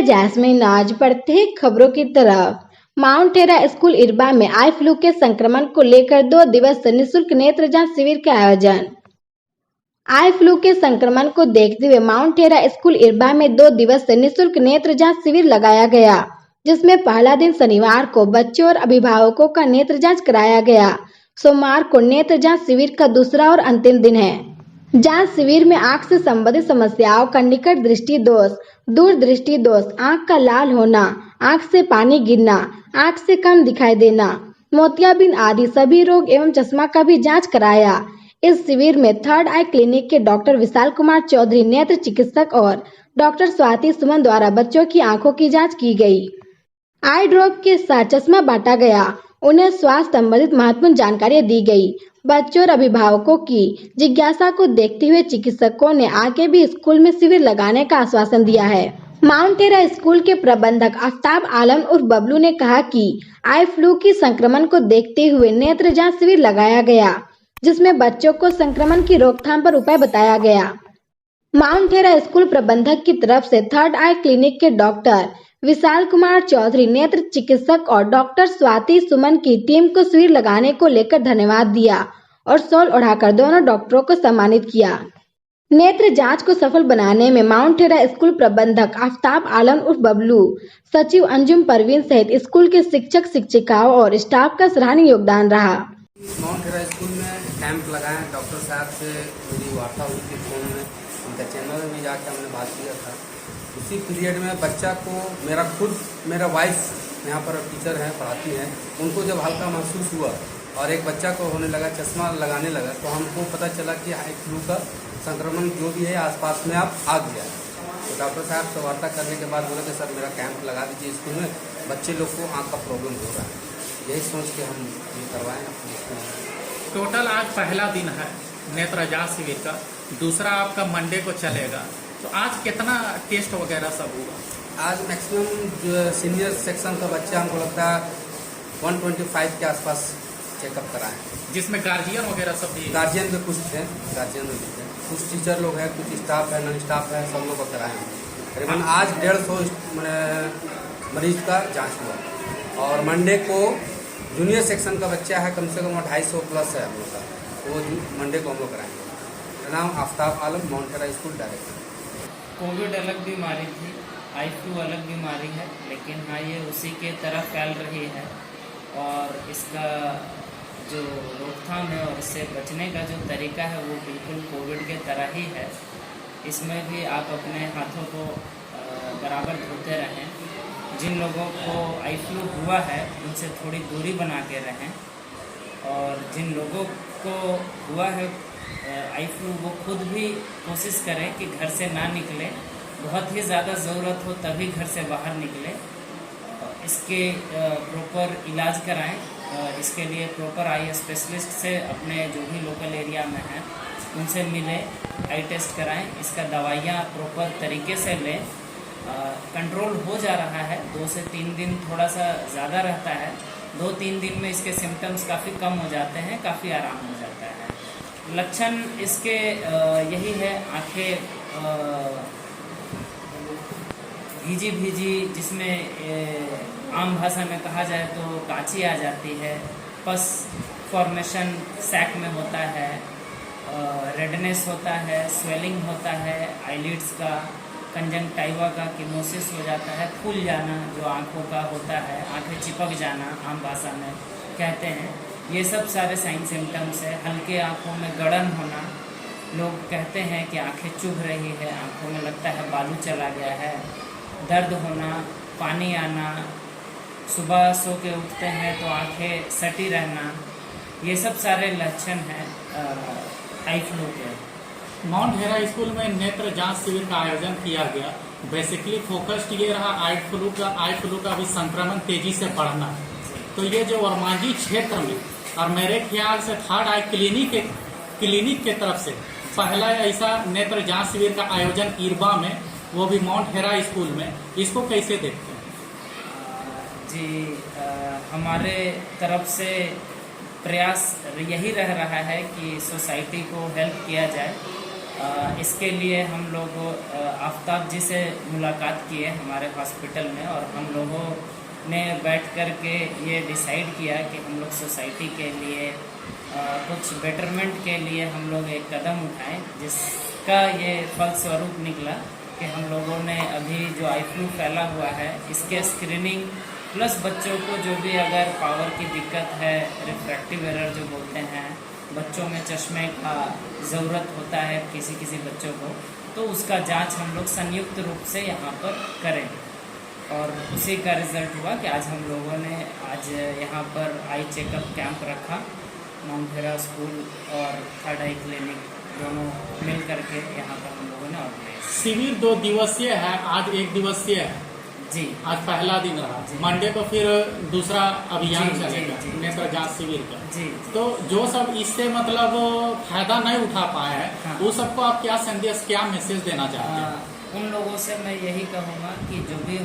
Jasmine नाज बढ़ते हैं खबरों की तरफ। माउंट हेरा स्कूल इरबा में आई फ्लू के संक्रमण को लेकर 2 दिवसीय निःशुल्क नेत्र जांच शिविर का आयोजन। आई फ्लू के संक्रमण को देखते हुए माउंट हेरा स्कूल इरबा में 2 दिवसीय निःशुल्क नेत्र जांच शिविर लगाया गया, जिसमें पहला दिन शनिवार को बच्चों और अभिभावकों का नेत्र जांच कराया गया। सोमवार को नेत्र जांच शिविर का दूसरा और अंतिम दिन है। जांच शिविर में आंख से संबंधित समस्याओं का निकट दृष्टि दोष, दूर दृष्टि दोष, आंख का लाल होना, आंख से पानी गिरना, आंख से कम दिखाई देना, मोतियाबिंद आदि सभी रोग एवं चश्मा का भी जांच कराया। इस शिविर में थर्ड आई क्लिनिक के डॉक्टर विशाल कुमार चौधरी, नेत्र चिकित्सक और डॉक्टर स्वाति सुमन द्वारा बच्चों की आंखों की जाँच की गयी। आई ड्रॉप के साथ चश्मा बांटा गया, उन्हें स्वास्थ्य संबंधित महत्वपूर्ण जानकारी दी गई। बच्चों और अभिभावकों की जिज्ञासा को देखते हुए चिकित्सकों ने आगे भी स्कूल में शिविर लगाने का आश्वासन दिया है। माउंट हेरा स्कूल के प्रबंधक आफ्ताब आलम उर्फ बबलू ने कहा कि आई फ्लू की संक्रमण को देखते हुए नेत्र जांच शिविर लगाया गया, जिसमें बच्चों को संक्रमण की रोकथाम पर उपाय बताया गया। माउंट हेरा स्कूल प्रबंधक की तरफ से थर्ड आई क्लिनिक के डॉक्टर विशाल कुमार चौधरी, नेत्र चिकित्सक और डॉक्टर स्वाति सुमन की टीम को शिविर लगाने को लेकर धन्यवाद दिया और शॉल ओढ़ाकर दोनों डॉक्टरों को सम्मानित किया। नेत्र जांच को सफल बनाने में माउंट हेरा स्कूल प्रबंधक आफ्ताब आलम उर्फ बबलू, सचिव अंजुम परवीन सहित स्कूल के शिक्षक शिक्षिकाओं और स्टाफ का सराहनीय योगदान रहा। माउंट हेरा स्कूल में कैंप लगाए, डॉक्टर साहब से मेरी वार्ता हुई थी फोन में, उनका चैनल में भी जाकर हमने बात किया था। उसी पीरियड में बच्चा को मेरा वाइफ यहाँ पर टीचर है, पढ़ाती है, उनको जब हल्का महसूस हुआ और एक बच्चा को होने लगा, चश्मा लगाने लगा, तो हमको पता चला कि आई फ्लू का संक्रमण जो भी है आसपास में आप आ गया। तो डॉक्टर साहब से वार्ता करने के बाद बोला कि सर मेरा कैंप लगा दीजिए स्कूल में, बच्चे लोग को आँख का प्रॉब्लम हो रहा है, यही सोच के हम ये करवाएं अपने स्कूल में। टोटल आज पहला दिन है नेत्र जांच शिविर का, दूसरा आपका मंडे को चलेगा, तो आज कितना टेस्ट वगैरह सब हुआ? आज मैक्सिमम जो सीनियर सेक्शन का बच्चा हमको लगता है 125 के आसपास चेकअप कराएं, जिसमें गार्जियन वगैरह सब भी? गार्जियन भी कुछ थे, गार्जियन भी थे, कुछ टीचर लोग हैं, कुछ स्टाफ है, नॉन स्टाफ है, सब लोग को कराएं। करीबन आज 150 मरीज का जाँच हुआ और मंडे को जूनियर सेक्शन का बच्चा है, कम से कम 250 प्लस है हम लोग का, वो मंडे को हम लोग कराएंगे। मेरा नाम Aftab Alam, Mount Hira school director. Covid अलग बीमारी थी, आई फ्लू अलग बीमारी है, लेकिन हाँ ये उसी के तरफ फैल रही है और इसका जो रोकथाम है और इससे बचने का जो तरीका है वो बिल्कुल कोविड के तरह ही है। इसमें भी आप अपने हाथों को बराबर धोते रहें, जिन लोगों को आई फ्लू हुआ है उनसे थोड़ी दूरी बना के रहें और जिन लोगों को हुआ है आई फ्लू वो खुद भी कोशिश करें कि घर से ना निकले, बहुत ही ज़्यादा ज़रूरत हो तभी घर से बाहर निकले। इसके प्रॉपर इलाज कराएं, इसके लिए प्रॉपर आई स्पेशलिस्ट से अपने जो भी लोकल एरिया में हैं उनसे मिलें, आई टेस्ट कराएं, इसका दवाइयाँ प्रॉपर तरीके से लें। कंट्रोल हो जा रहा है, 2 से 3 दिन थोड़ा सा ज़्यादा रहता है, 2-3 दिन में इसके सिम्टम्स काफ़ी कम हो जाते हैं, काफ़ी आराम हो जाता है। लक्षण इसके यही है, आंखें भीजी जिसमें आम भाषा में कहा जाए तो कांची आ जाती है, पस फॉर्मेशन सैक में होता है, रेडनेस होता है, स्वेलिंग होता है आईलिड्स का, कंजंक्टिवा का किमोसिस हो जाता है, फूल जाना जो आँखों का होता है, आंखें चिपक जाना आम भाषा में कहते हैं, ये सब सारे साइन सिम्टम्स है। हल्के आँखों में गड़न होना, लोग कहते हैं कि आंखें चुभ रही है, आँखों में लगता है बालू चला गया है, दर्द होना, पानी आना, सुबह सो के उठते हैं तो आंखें सटी रहना, ये सब सारे लक्षण हैं आई फ्लू के। माउंट हेरा स्कूल में नेत्र जांच शिविर का आयोजन किया गया। बेसिकली फोकस्ड ये रहा आई फ्लू का भी संक्रमण तेजी से बढ़ना। तो ये जो वर्माजी क्षेत्र में और मेरे ख्याल से थर्ड आई क्लिनिक के तरफ से पहला ऐसा नेत्र जांच शिविर का आयोजन इरबा में, वो भी माउंट हेरा स्कूल में, इसको कैसे देखते हैं? जी हमारे तरफ से प्रयास यही रह रहा है कि सोसाइटी को हेल्प किया जाए इसके लिए हम लोग आफ्ताब जी से मुलाकात किए हमारे हॉस्पिटल में, और हम लोगों ने बैठ कर के ये डिसाइड किया कि हम लोग सोसाइटी के लिए कुछ बेटरमेंट के लिए हम लोग एक कदम उठाएं, जिसका ये फलस्वरूप निकला कि हम लोगों ने अभी जो आई फ्लू फैला हुआ है इसके स्क्रीनिंग प्लस बच्चों को जो भी अगर पावर की दिक्कत है, रिफ्रैक्टिव एरर जो बोलते हैं, बच्चों में चश्मे का ज़रूरत होता है किसी किसी बच्चों को, तो उसका जांच हम लोग संयुक्त रूप से यहाँ पर करें। और उसी का रिज़ल्ट हुआ कि आज हम लोगों ने आज यहाँ पर आई चेकअप कैंप रखा। माउंट हेरा स्कूल और थर्ड आई क्लिनिक दोनों मिल करके यहाँ पर हम लोगों ने ऑर्गेनाइज। शिविर 2 दिवसीय है, आज 1 दिवसीय है जी। आज पहला दिन रहा, मंडे को फिर दूसरा अभियान जी, चलेगा जी, जी, नेत्र जांच शिविर का। जी। तो जो सब इससे मतलब फायदा नहीं उठा पाए हैं, हाँ। वो सबको आप क्या संदेश, क्या मैसेज देना चाहते हैं? उन लोगों से मैं यही कहूँगा कि जो भी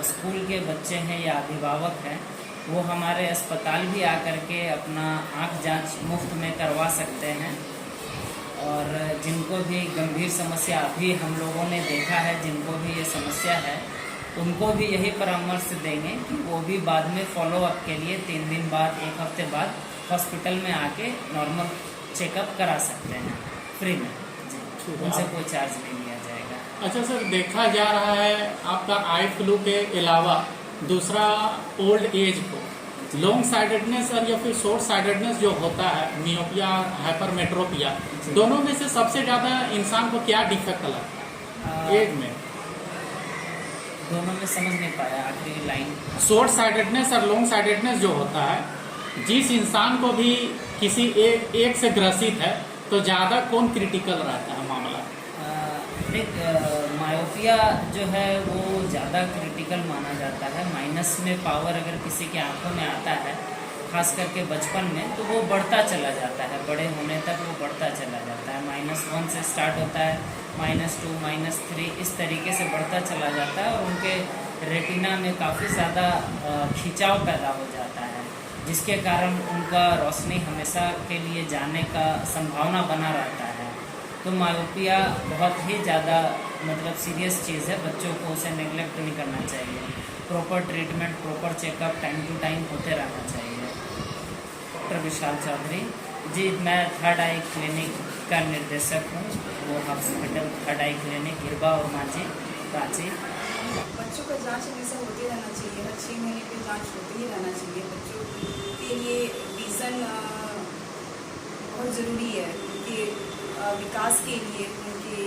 स्कूल के बच्चे हैं या अभिभावक हैं, वो हमारे अस्पताल भी आकर के अपना आँख जांच मुफ्त में करवा सकते हैं। और जिनको भी गंभीर समस्या अभी हम लोगों ने देखा है, जिनको भी ये समस्या है, उनको भी यही परामर्श देंगे कि वो भी बाद में फॉलोअप के लिए 3 दिन बाद, 1 हफ्ते बाद हॉस्पिटल में आके नॉर्मल चेकअप करा सकते हैं फ्री में जी। उनसे कोई चार्ज नहीं लिया जाएगा। अच्छा सर, देखा जा रहा है आपका आई फ्लू के अलावा दूसरा ओल्ड एज को लॉन्ग साइडेडनेस और या फिर शॉर्ट साइडेडनेस जो होता है, मियोपिया, हाइपरमेट्रोपिया, दोनों में से सबसे ज़्यादा इंसान को क्या डिफेक्ट लगता है एज में? दोनों में समझ नहीं पाया आखिरी लाइन। शॉर्ट साइडेडनेस और लॉन्ग साइडेडनेस जो होता है, जिस इंसान को भी किसी एक से ग्रसित है तो ज़्यादा कौन क्रिटिकल रहता है मामला? मायोपिया जो है वो ज़्यादा क्रिटिकल माना जाता है। माइनस में पावर अगर किसी की आंखों में आता है, खास करके बचपन में, तो वो बढ़ता चला जाता है, बड़े होने तक वो बढ़ता चला जाता है। -1 से स्टार्ट होता है, -2, -3 इस तरीके से बढ़ता चला जाता है, और उनके रेटिना में काफ़ी ज़्यादा खिंचाव पैदा हो जाता है, जिसके कारण उनका रोशनी हमेशा के लिए जाने का संभावना बना रहता है। तो मायोपिया बहुत ही ज़्यादा मतलब सीरियस चीज़ है, बच्चों को उसे नेग्लेक्ट नहीं करना चाहिए। Proper treatment, proper checkup time to time होते रहना चाहिए। डॉक्टर विशाल चौधरी जी, मैं थर्ड आई क्लिनिक का निर्देशक हूँ। वो हॉस्पिटल थर्ड आई क्लिनिक हिरबा और मांझी, रांची। बच्चों का जांच हमेशा होते रहना चाहिए, हर 6 महीने पे जांच होते ही रहना चाहिए। बच्चों के लिए विज़न बहुत ज़रूरी है, उनके विकास के लिए, उनके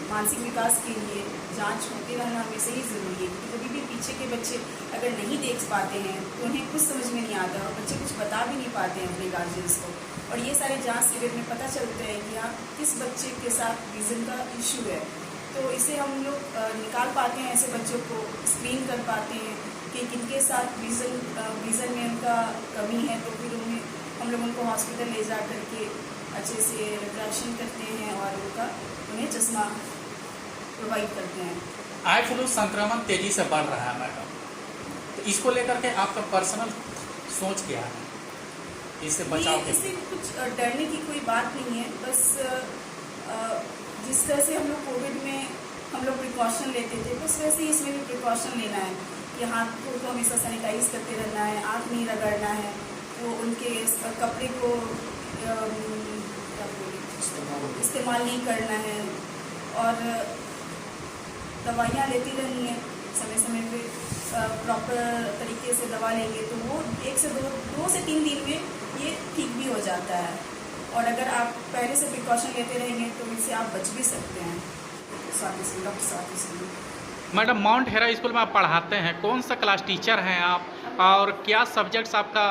मानसिक विकास के लिए जांच होते रहना हमेशा ही ज़रूरी है। क्योंकि कभी भी पीछे के बच्चे अगर नहीं देख पाते हैं तो उन्हें कुछ समझ में नहीं आता, और बच्चे कुछ बता भी नहीं पाते हैं अपने गार्जियंस को। और ये सारे जांच शिविर में पता चलता है कि हाँ, किस बच्चे के साथ विज़न का इशू है, तो इसे हम लोग निकाल पाते हैं। ऐसे बच्चों को स्क्रीन कर पाते हैं कि किनके साथ विज़न में उनका कमी है, तो फिर हम लोग उनको हॉस्पिटल ले जा करके अच्छे से रिफ्रैक्शन करते हैं और उन्हें चश्मा प्रोवाइड करते हैं। आई फ्लू संक्रमण तेजी से बढ़ रहा है मैडम, तो इसको लेकर के आपका पर्सनल सोच क्या है, इससे बचाव के? इससे कुछ डरने की कोई बात नहीं है, बस जिस तरह से हम लोग कोविड में हम लोग प्रिकॉशन लेते थे, बस वैसे ही इसमें भी प्रिकॉशन लेना है कि हाथ को हमेशा सैनिटाइज करते रहना है, आँख नहीं रगड़ना है, वो उनके कपड़े को इस्तेमाल नहीं करना है, और दवाइयाँ लेती रहनी है समय समय पे। प्रॉपर तरीके से दवा लेंगे तो वो 1 से 2 से 3 दिन में ये ठीक भी हो जाता है, और अगर आप पहले से प्रिकॉशन लेते रहेंगे तो इससे आप बच भी सकते हैं। डॉक्टर साथ मैडम, माउंट हेरा स्कूल में आप पढ़ाते हैं, कौन सा क्लास टीचर हैं आप, और क्या सब्जेक्ट्स आपका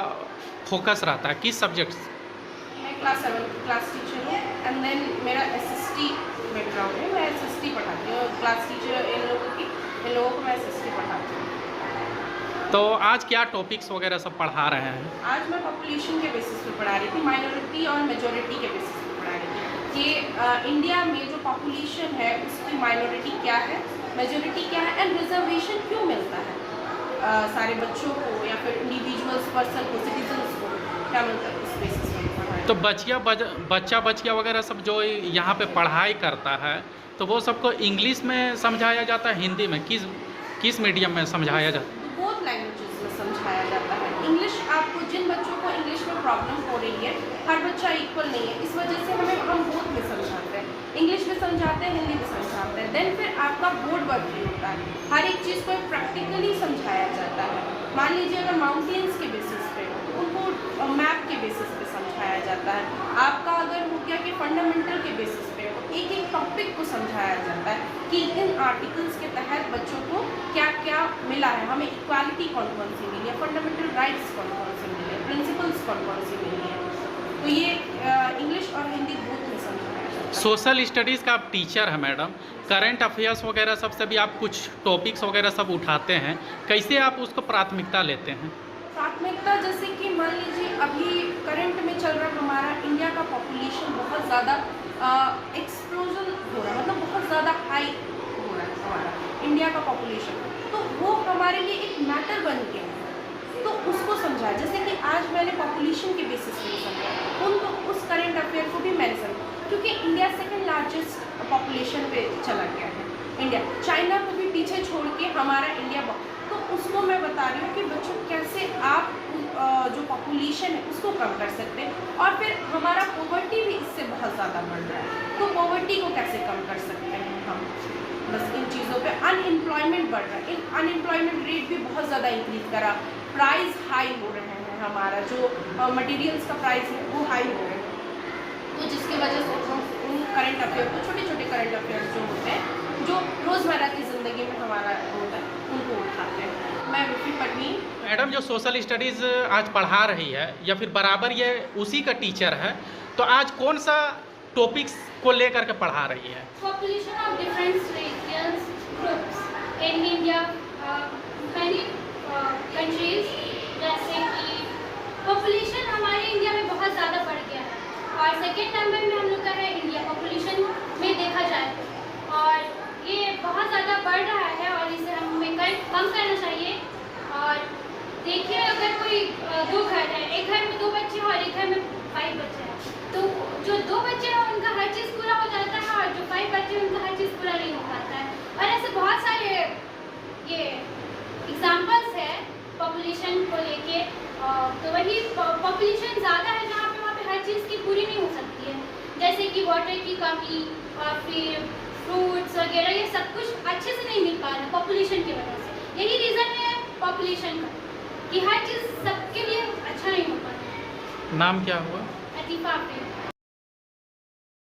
फोकस रहता है, किस सब्जेक्ट्स? मैं क्लास 7 क्लास टीचर हूँ, एंड देन मेरा SST बैकग्राउंड है, मैं SST पढ़ाती हूँ। क्लास टीचर इन लोगों को मैं SST पढ़ाती हूँ। तो आज क्या टॉपिक्स वगैरह सब पढ़ा रहे हैं? आज मैं पॉपुलेशन के बेसिस पे पढ़ा रही थी, माइनॉरिटी और मेजॉरिटी के बेसिस पे पढ़ा रही थी कि इंडिया में जो पॉपुलेशन है उसकी माइनॉरिटी क्या है, मेजॉरिटी क्या है, एंड रिजर्वेशन क्यों मिलता है सारे बच्चों को या फिर इंडिविजुअल्स पर्सन को, सिटीजन्स को क्या मिलता है, उस बेसिस पे पढ़ा रही तो बच्चा बच्चियाँ वगैरह सब जो यहाँ पे पढ़ाई करता है तो वो सबको इंग्लिश में समझाया जाता है, हिंदी में, किस मीडियम में समझाया जाता है? बोथ लैंग्वेजेस में समझाया जाता है। इंग्लिश आपको, जिन बच्चों को इंग्लिश में प्रॉब्लम हो रही है, हर बच्चा इक्वल नहीं है, इस वजह से हम बोथ में समझाते हैं, इंग्लिश में समझाते हैं, हिंदी में समझाते हैं। देन फिर आपका बोर्ड वर्क भी होता है, हर एक चीज़ को प्रैक्टिकली समझाया जाता है। मान लीजिए अगर माउंटेन्स के बेसिस पे उनको मैप के बेसिस पे समझाया जाता है। आपका अगर हो गया कि फंडामेंटल के बेसिस पे एक एक टॉपिक को समझाया जाता है कि इन आर्टिकल्स के तहत बच्चों को क्या क्या मिला है, हमें इक्वालिटी कौन कौन सी मिली है, फंडामेंटल राइट्स कौन कौन से मिले हैं, प्रिंसिपल्स कौन कौन सी मिली है। तो ये इंग्लिश और हिंदी बोथ में समझाया जाता है। सोशल स्टडीज़ का आप टीचर हैं मैडम, करंट अफेयर्स वगैरह सबसे भी आप कुछ टॉपिक्स वगैरह सब उठाते हैं, कैसे आप उसको प्राथमिकता लेते हैं? प्राथमिकता जैसे कि मान लीजिए अभी करंट में चल रहा हमारा इंडिया का पॉपुलेशन बहुत ज़्यादा एक्सप्लोजन हो रहा है, मतलब बहुत ज़्यादा हाई हो रहा है हमारा इंडिया का पॉपुलेशन, तो वो हमारे लिए एक मैटर बन गया है, तो उसको समझाया। जैसे कि आज मैंने पॉपुलेशन के बेसिस पे समझा, उनको उस करंट अफेयर को भी मैंने समझा, क्योंकि इंडिया सेकंड लार्जेस्ट पॉपुलेशन पे चला गया है इंडिया, चाइना को भी पीछे छोड़ के हमारा इंडिया, तो उसको मैं बता रही हूँ कि बच्चों कैसे आप जो पॉपुलेशन है उसको कम कर सकते हैं। और फिर हमारा पॉवर्टी भी इससे बहुत ज़्यादा बढ़ रहा है, तो पॉवर्टी को कैसे कम कर सकते हैं हम, बस इन चीज़ों पे। अनएम्प्लॉयमेंट बढ़ रहा है, अनएम्प्लॉयमेंट रेट भी बहुत ज़्यादा इंक्रीज करा, प्राइस हाई हो रहे हैं, हमारा जो मटेरियल्स का प्राइस है वो हाई हो रहे हैं, तो जिसकी वजह से हम उन करंट अफेयर को, छोटे छोटे करंट अफेयर्स जो होते हैं जो रोज़मर्रा की ज़िंदगी में हमारा होता है, उनको उठाते हैं। मैं रुफी परवीन मैडम, जो सोशल स्टडीज़ आज पढ़ा रही है या फिर बराबर ये उसी का टीचर है, तो आज कौन सा टॉपिक्स को लेकर के पढ़ा रही है? Population of different regions groups in India, many countries, जैसे कि पॉपुलेशन हमारे इंडिया में बहुत ज़्यादा बढ़ गया है और सेकेंड नंबर में हम लोग का है इंडिया पॉपुलेशन में देखा जाए, और ये बहुत ज़्यादा बढ़ रहा है और इसे हमें कम करना चाहिए। और देखिए अगर कोई दो घर है, एक घर में 2 बच्चे हैं और एक घर में 5 बच्चे हैं, तो जो 2 बच्चे हैं उनका हर चीज़ पूरा हो जाता है और जो 5 बच्चे हैं उनका हर चीज़ पूरा नहीं हो पाता है। और ऐसे बहुत सारे ये एग्जाम्पल्स है पॉपुलेशन को लेके। तो वही पॉपुलेशन ज़्यादा है जहाँ पे वहाँ पे हर चीज़ की पूरी नहीं हो सकती है, जैसे कि वाटर की कमी और फिर फ्रूट्स वगैरह, ये सब कुछ अच्छे से नहीं मिल पा रहा है पॉपुलेशन की वजह से। यही रीज़न है पॉपुलेशन का कि हर चीज़ सबके लिए अच्छा नहीं हो पा रहा है। नाम क्या हुआ? अतीफा।